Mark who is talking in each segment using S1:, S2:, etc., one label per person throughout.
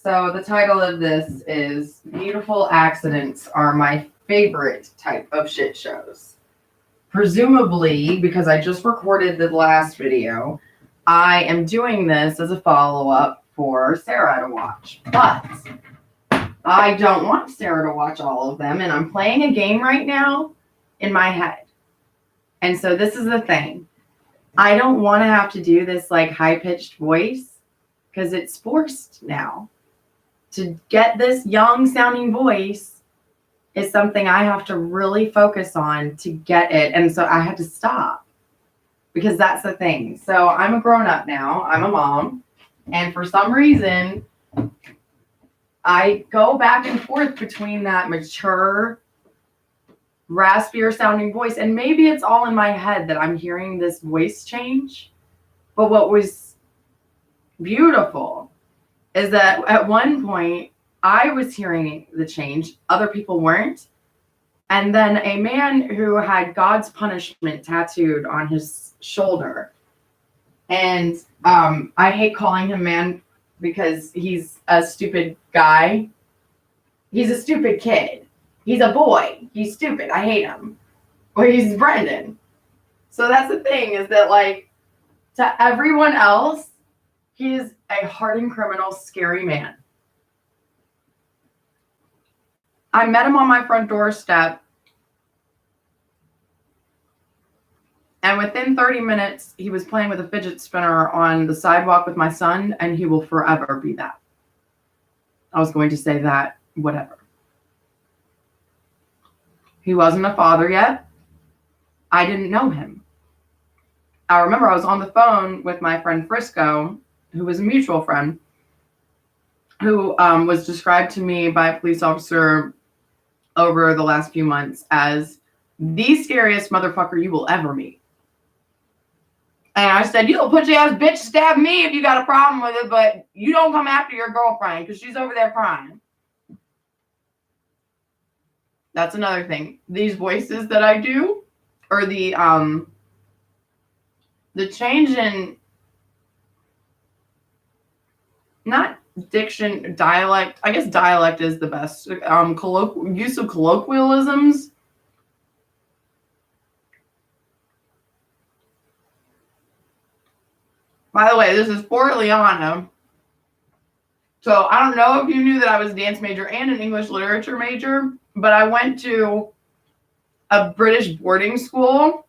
S1: So the title of this is Beautiful Accidents Are My Favorite Type of Shit Shows. Presumably, because I just recorded the last video, I am doing this as a follow-up for Sarah to watch. But I don't want Sarah to watch all of them, and I'm playing a game right now in my head. And so this is the thing. I don't want to have to do this like high-pitched voice because it's forced now. To get this young sounding voice is something I have to really focus on to get it. And so I had to stop because that's the thing. So I'm a grown up now. I'm a mom. And for some reason, I go back and forth between that mature, raspier sounding voice. And maybe it's all in my head that I'm hearing this voice change. But what was beautiful is that at one point I was hearing the change, other people weren't. And then a man who had God's punishment tattooed on his shoulder. And I hate calling him man because he's a stupid guy. He's a stupid kid. He's a boy. He's stupid. I hate him. Well, he's Brendan. So that's the thing, is that like to everyone else, he is a hardened criminal, scary man. I met him on my front doorstep, and within 30 minutes, he was playing with a fidget spinner on the sidewalk with my son, and he will forever be that. I was going to say that, whatever. He wasn't a father yet. I didn't know him. I remember I was on the phone with my friend Frisco, who was a mutual friend, who was described to me by a police officer over the last few months as the scariest motherfucker you will ever meet. And I said, you little put your ass bitch, stab me if you got a problem with it, but you don't come after your girlfriend because she's over there crying. That's another thing. These voices that I do, or the change in, not diction, dialect. I guess dialect is the best. Use of colloquialisms. By the way, this is for Liana. So I don't know if you knew that I was a dance major and an English literature major, but I went to a British boarding school,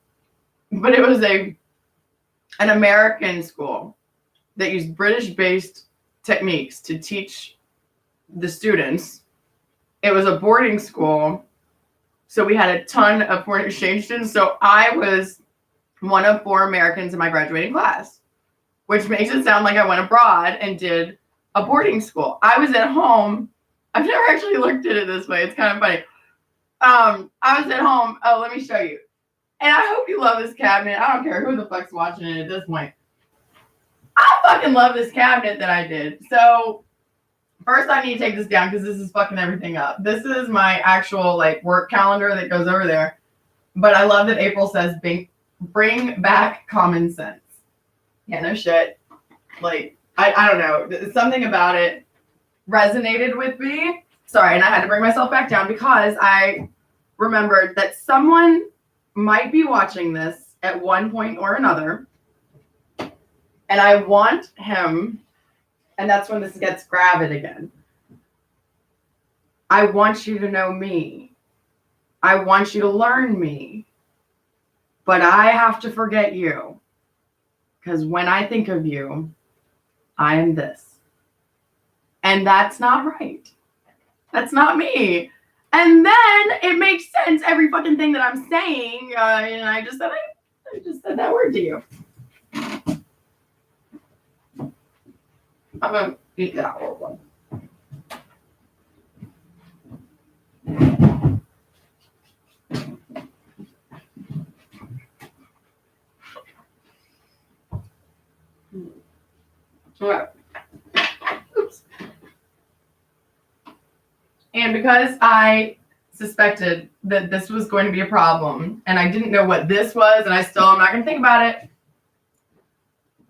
S1: but it was an American school that used British-based techniques to teach the students. It was a boarding school, so we had a ton of foreign exchange students. So I was one of 4 Americans in my graduating class, which makes it sound like I went abroad and did a boarding school. I was at home. I've never actually looked at it this way. It's kind of funny. I was at home. Oh, let me show you. And I hope you love this cabinet. I don't care who the fuck's watching it at this point. I fucking love this cabinet that I did. So first I need to take this down because this is fucking everything up. This is my actual like work calendar that goes over there. But I love that April says bring back common sense. Yeah, no shit. Like, I don't know. Something about it resonated with me. Sorry, and I had to bring myself back down because I remembered that someone might be watching this at one point or another. And I want him, and that's when this gets gravid again. I want you to know me. I want you to learn me. But I have to forget you. Because when I think of you, I am this. And that's not right. That's not me. And then it makes sense, every fucking thing that I'm saying. And I just said that word to you. I'm going to eat that whole one. Okay. Oops. And because I suspected that this was going to be a problem, and I didn't know what this was, and I still am not going to think about it.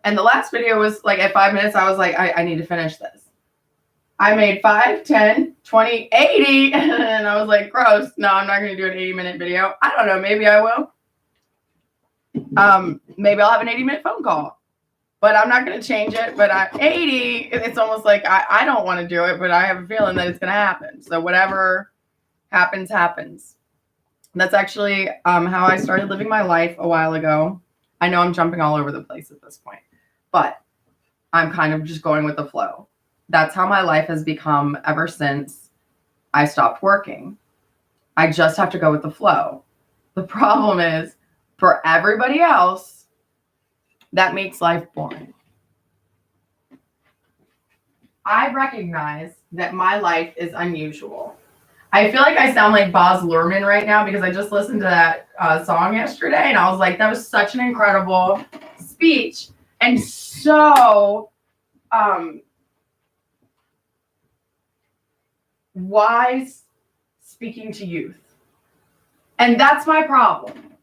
S1: And the last video was like at 5 minutes, I was like, I need to finish this. I made 5, 10, 20, 80. And I was like, gross. No, I'm not going to do an 80-minute video. I don't know. Maybe I will. Maybe I'll have an 80-minute phone call. But I'm not going to change it. But 80, it's almost like I don't want to do it. But I have a feeling that it's going to happen. So whatever happens, happens. That's actually how I started living my life a while ago. I know I'm jumping all over the place at this point. But I'm kind of just going with the flow. That's how my life has become ever since I stopped working. I just have to go with the flow. The problem is, for everybody else, that makes life boring. I recognize that my life is unusual. I feel like I sound like Baz Luhrmann right now because I just listened to that song yesterday and I was like, that was such an incredible speech and so wise speaking to youth. And that's my problem.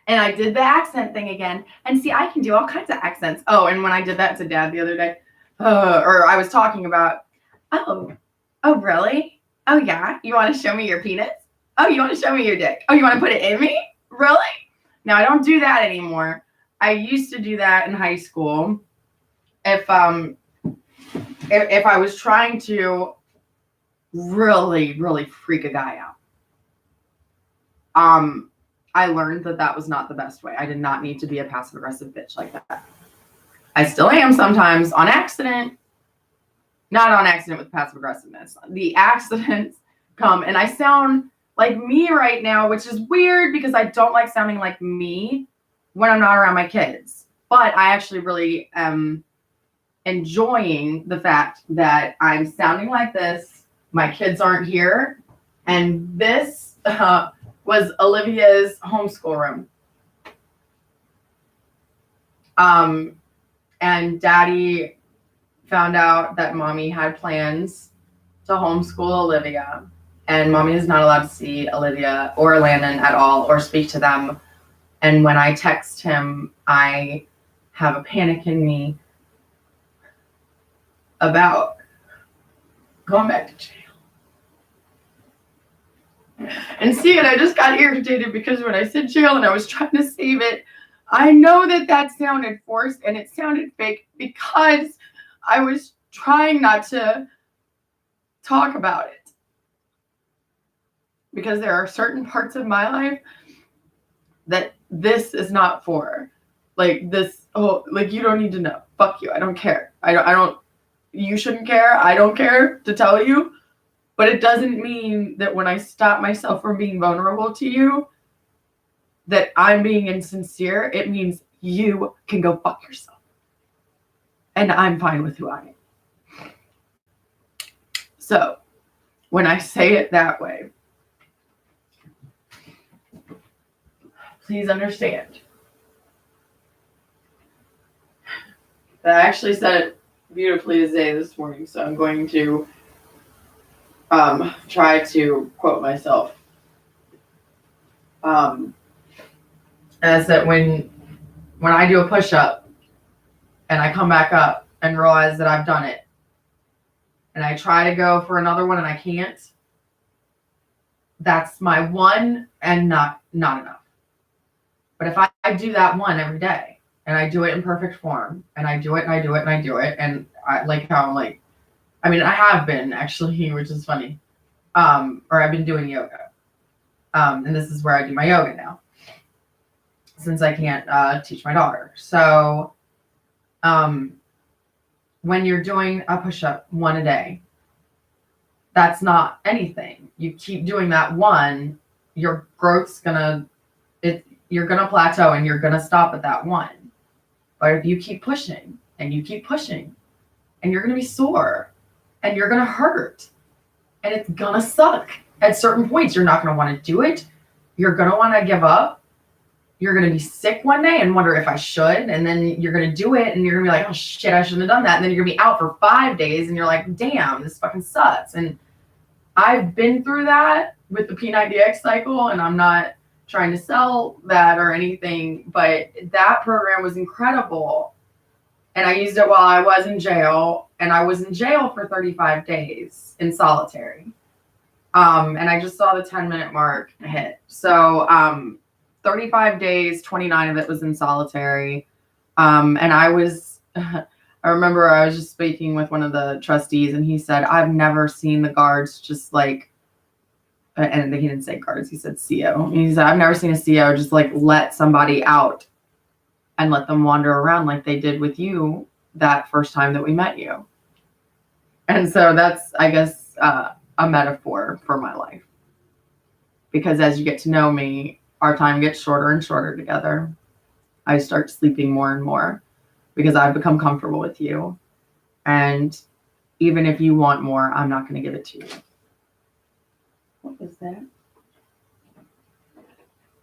S1: And I did the accent thing again. And see, I can do all kinds of accents. Oh, and when I did that to Dad the other day, or I was talking about, oh, really? Oh, yeah? You want to show me your penis? Oh, you want to show me your dick? Oh, you want to put it in me? Really? Now, I don't do that anymore. I used to do that in high school. If I was trying to really, really freak a guy out, I learned that was not the best way. I did not need to be a passive-aggressive bitch like that. I still am sometimes on accident. Not on accident with passive-aggressiveness. The accidents come, and I sound like me right now, which is weird because I don't like sounding like me when I'm not around my kids. But I actually really am enjoying the fact that I'm sounding like this. My kids aren't here. And this was Olivia's homeschool room. And Daddy found out that Mommy had plans to homeschool Olivia. And Mommy is not allowed to see Olivia or Landon at all or speak to them. And when I text him, I have a panic in me about going back to jail. And see, and I just got irritated because when I said jail and I was trying to save it, I know that sounded forced and it sounded fake because I was trying not to talk about it. Because there are certain parts of my life that this is not for. Like this, you don't need to know. Fuck you. I don't care. I don't, you shouldn't care. I don't care to tell you. But it doesn't mean that when I stop myself from being vulnerable to you, that I'm being insincere. It means you can go fuck yourself. And I'm fine with who I am. So, when I say it that way, please understand that I actually said it beautifully today this morning, so I'm going to try to quote myself. And that's that when I do a push-up and I come back up and realize that I've done it and I try to go for another one and I can't, that's my one and not enough. But if I do that one every day and I do it in perfect form and I do it and I do it and I do it and I like how I'm like, I mean, I have been actually, which is funny. Or I've been doing yoga. And this is where I do my yoga now. Since I can't teach my daughter. So when you're doing a push-up one a day, that's not anything. You keep doing that one, your growth's you're gonna plateau and you're gonna stop at that one. But if you keep pushing and you keep pushing, and you're gonna be sore and you're gonna hurt and it's gonna suck. At certain points, you're not gonna want to do it. You're gonna want to give up. You're gonna be sick one day and wonder if I should, and then you're gonna do it and you're gonna be like, oh shit, I shouldn't have done that. And then you're gonna be out for 5 days and you're like, damn, this fucking sucks. And I've been through that with the P90X cycle, and I'm not trying to sell that or anything, but that program was incredible. And I used it while I was in jail, and I was in jail for 35 days in solitary. And I just saw the 10-minute mark hit. So 35 days, 29 of it was in solitary. And I was, I remember I was just speaking with one of the trustees, and he said, I've never seen the guards just like, and he didn't say guards, he said CO. He said, I've never seen a CO just like let somebody out and let them wander around like they did with you that first time that we met you. And so that's, I guess, a metaphor for my life. Because as you get to know me, our time gets shorter and shorter together. I start sleeping more and more because I've become comfortable with you. And even if you want more, I'm not going to give it to you. What was that?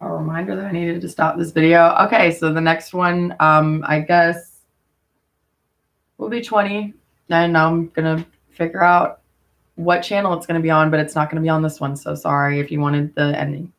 S1: A reminder that I needed to stop this video. Okay, so the next one, I guess, will be 20. And I'm going to figure out what channel it's going to be on, but it's not going to be on this one. So sorry if you wanted the ending.